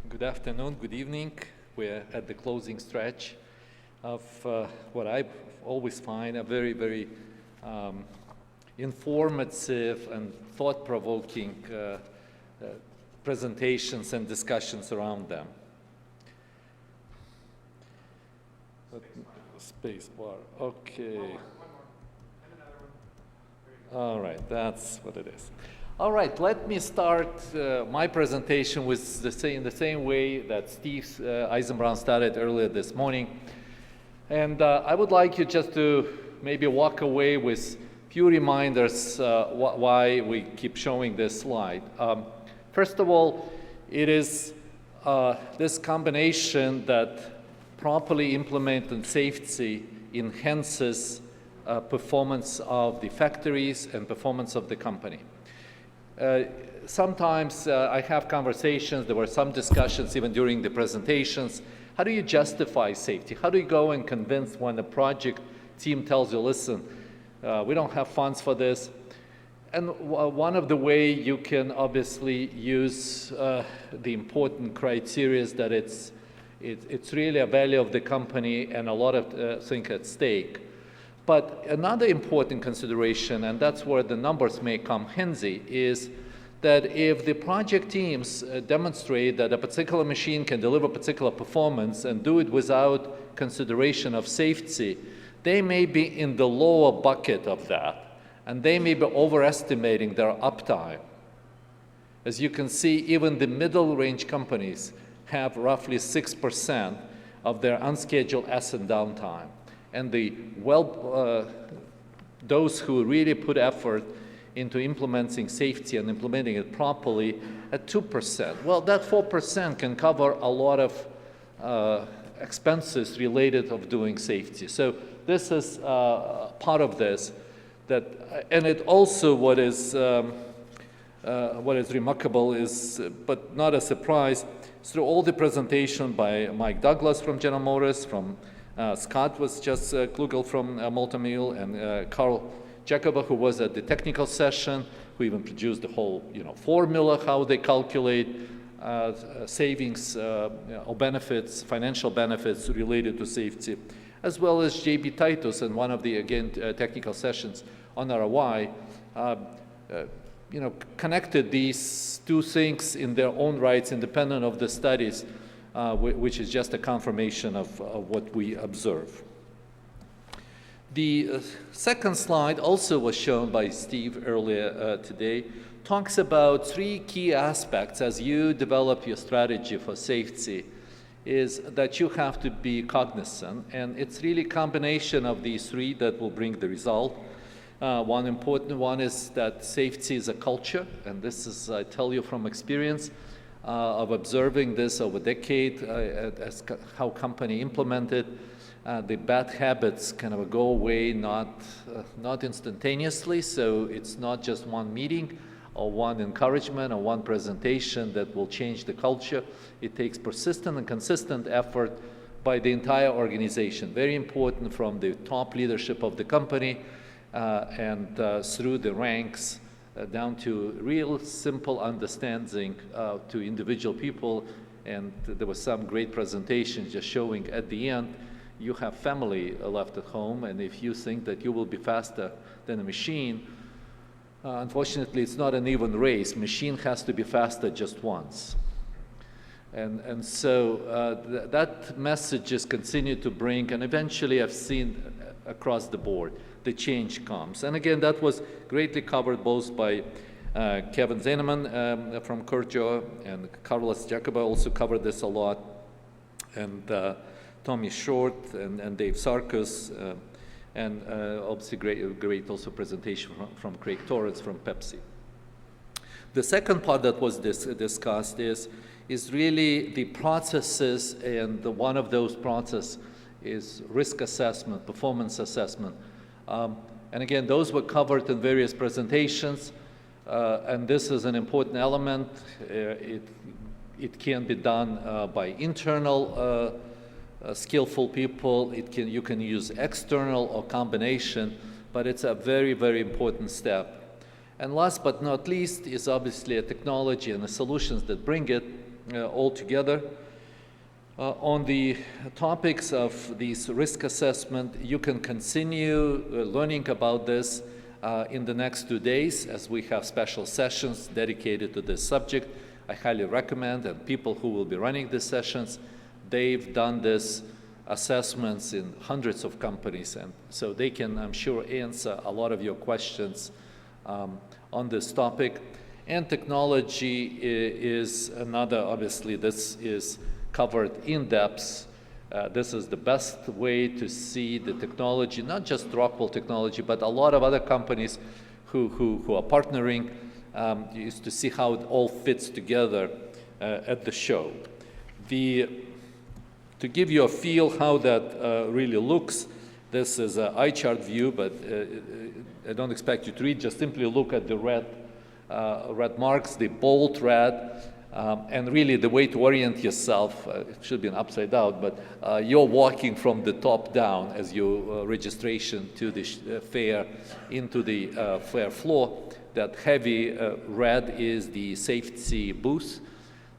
Good afternoon, good evening. We're at the closing stretch of what I always find a very, very informative and thought-provoking presentations and discussions around them. Space bar, okay. All right, that's what it is. All right, let me start my presentation with in the same way that Steve Eisenbrown started earlier this morning. And I would like you just to maybe walk away with a few reminders why we keep showing this slide. First of all, it is this combination that properly implemented safety enhances performance of the factories and performance of the company. Sometimes I have conversations, there were some discussions even during the presentations. How do you justify safety? How do you go and convince when the project team tells you, listen, we don't have funds for this? And one of the ways you can obviously use the important criteria is that it's really a value of the company and a lot of things at stake. But another important consideration, and that's where the numbers may come handy, is that if the project teams demonstrate that a particular machine can deliver particular performance and do it without consideration of safety, they may be in the lower bucket of that, and they may be overestimating their uptime. As you can see, even the middle range companies have roughly 6% of their unscheduled asset downtime. And those who really put effort into implementing safety and implementing it properly at 2%. Well, that 4% can cover a lot of expenses related of doing safety. So this is part of this. And it also what is remarkable is, but not a surprise, through all the presentation by Mike Douglas from General Motors, from Scott was just Klugel from Multi-Mill, and Carl Jacoba, who was at the technical session, who even produced the whole formula, how they calculate savings or benefits, financial benefits related to safety, as well as J.B. Titus in one of the, again, technical sessions on ROI, connected these two things in their own rights, independent of the studies, which is just a confirmation of what we observe. The second slide also was shown by Steve earlier today, talks about three key aspects as you develop your strategy for safety, is that you have to be cognizant, and it's really a combination of these three that will bring the result. One important one is that safety is a culture, and this is, I tell you from experience, of observing this over a decade, as how company implemented, the bad habits kind of go away not instantaneously, so it's not just one meeting or one encouragement or one presentation that will change the culture. It takes persistent and consistent effort by the entire organization, very important from the top leadership of the company and through the ranks, down to real simple understanding to individual people. And there was some great presentations just showing at the end, you have family left at home, and if you think that you will be faster than a machine, unfortunately it's not an even race. Machine has to be faster just once. And so that message is continued to bring, and eventually I've seen across the board, the change comes. And again, that was greatly covered both by Kevin Zaineman from Kurjo, and Carlos Jacoba also covered this a lot, and Tommy Short and Dave Sarkis, and obviously great also presentation from Craig Torrance from Pepsi. The second part that was discussed is really the processes, and one of those processes is risk assessment, performance assessment. And again, those were covered in various presentations, and this is an important element. It can be done by internal skillful people. You can use external or combination, but it's a very, very important step. And last but not least is obviously a technology and the solutions that bring it. all together. On the topics of these risk assessment, you can continue learning about this in the next 2 days, as we have special sessions dedicated to this subject. I highly recommend, and people who will be running these sessions, they've done this assessments in hundreds of companies, and so they can, I'm sure, answer a lot of your questions on this topic. And technology is another, obviously, this is covered in depth. This is the best way to see the technology, not just Rockwell technology, but a lot of other companies who are partnering, is to see how it all fits together at the show. To give you a feel how that really looks, this is an eye chart view, but I don't expect you to read, just simply look at the red marks, the bold red, and really the way to orient yourself, it should be an upside down, but you're walking from the top down as your registration to the fair into the fair floor. That heavy red is the safety booth.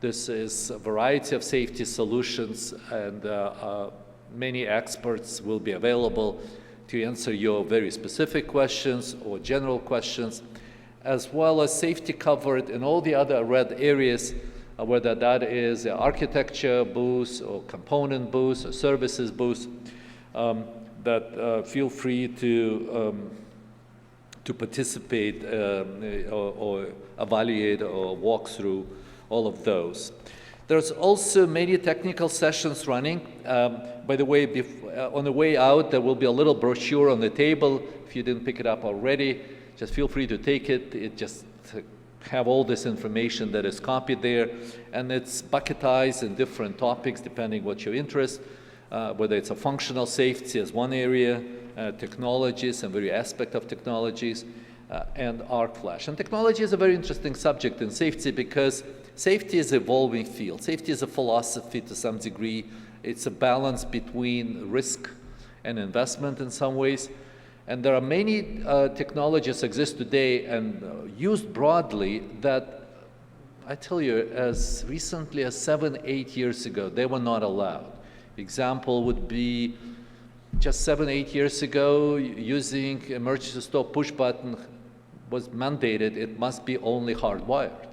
This is a variety of safety solutions, and many experts will be available to answer your very specific questions or general questions, as well as safety covered in all the other red areas, whether that is architecture booths or component booths or services booths, that feel free to participate or evaluate or walk through all of those. There's also many technical sessions running. By the way, on the way out, there will be a little brochure on the table. If you didn't pick it up already, just feel free to take it. It just have all this information that is copied there, and it's bucketized in different topics depending what your interest, whether it's a functional safety as one area, technologies and very aspect of technologies, and arc flash. And technology is a very interesting subject in safety because safety is an evolving field. Safety is a philosophy to some degree. It's a balance between risk and investment in some ways. And there are many technologies exist today and used broadly that, I tell you, as recently as 7, 8 years ago, they were not allowed. Example would be just 7, 8 years ago, using emergency stop push button was mandated. It must be only hardwired.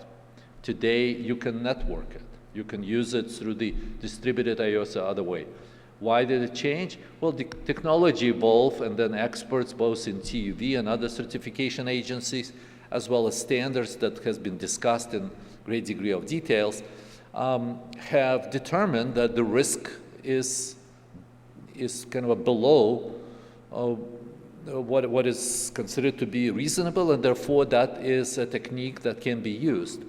Today, you can network it. You can use it through the distributed IOs or other way. Why did it change? Well, the technology evolved, and then experts both in TÜV and other certification agencies, as well as standards that has been discussed in great degree of details, have determined that the risk is kind of below what is considered to be reasonable, and therefore that is a technique that can be used.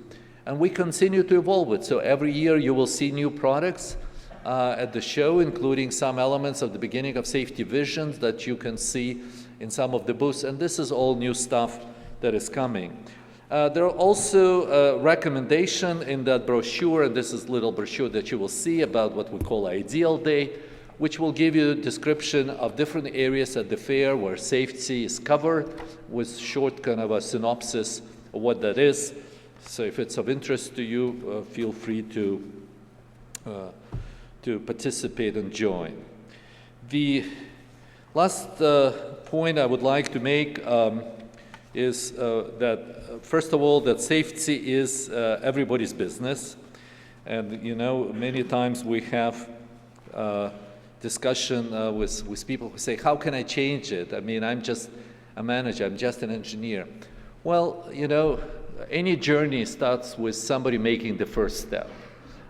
And we continue to evolve it. So every year you will see new products at the show, including some elements of the beginning of safety visions that you can see in some of the booths. And this is all new stuff that is coming. There are also recommendations in that brochure, and this is a little brochure that you will see about what we call Ideal Day, which will give you a description of different areas at the fair where safety is covered with short kind of a synopsis of what that is. So if it's of interest to you, feel free to participate and join. The last point I would like to make is that, first of all, that safety is everybody's business. And, you know, many times we have discussion with people who say, how can I change it? I mean, I'm just a manager, I'm just an engineer. Well, you know, any journey starts with somebody making the first step.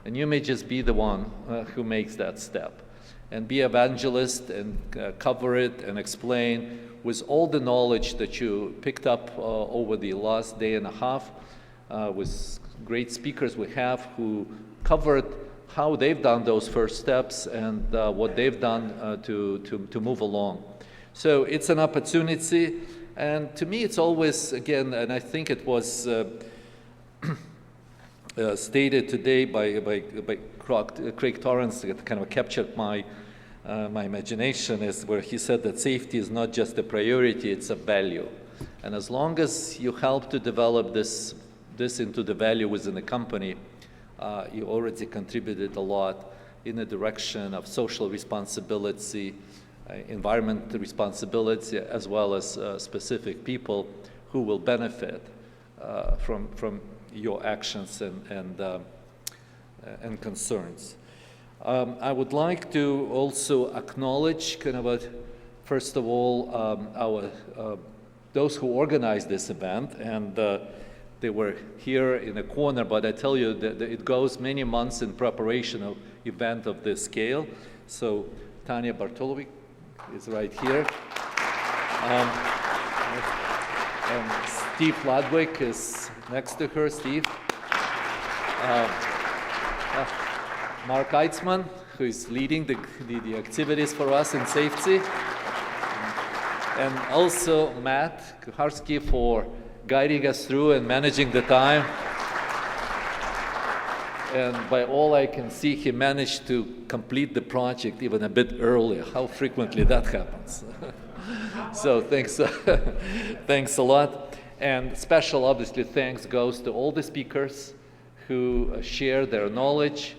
And you may just be the one who makes that step. And be evangelist and cover it and explain with all the knowledge that you picked up over the last day and a half with great speakers we have who covered how they've done those first steps and what they've done to move along. So it's an opportunity. And to me, it's always, again, and I think it was stated today by Craig Torrance, that kind of captured my imagination, is where he said that safety is not just a priority, it's a value. And as long as you help to develop this into the value within the company, You already contributed a lot in the direction of social responsibility, environmental responsibility, as well as specific people who will benefit from your actions and concerns. I would like to also acknowledge first of all, those who organized this event, and they were here in the corner, but I tell you that it goes many months in preparation of event of this scale. So Tanya Bartolovic is right here. And Steve Ludwig is next to her. Steve. Mark Eitzman, who is leading the activities for us in safety. And also Matt Kucharski for guiding us through and managing the time. And by all I can see, he managed to complete the project even a bit earlier. How frequently that happens. So thanks, thanks a lot. And special, obviously, thanks goes to all the speakers who share their knowledge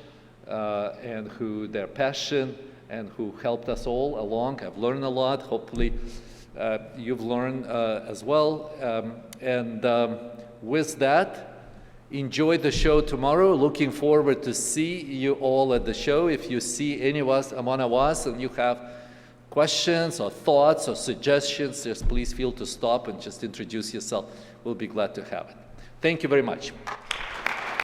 and their passion, and who helped us all along. I've learned a lot. Hopefully, you've learned as well. With that, enjoy the show tomorrow. Looking forward to see you all at the show. If you see any of us, one of us, and you have questions or thoughts or suggestions, just please feel to stop and just introduce yourself. We'll be glad to have it. Thank you very much.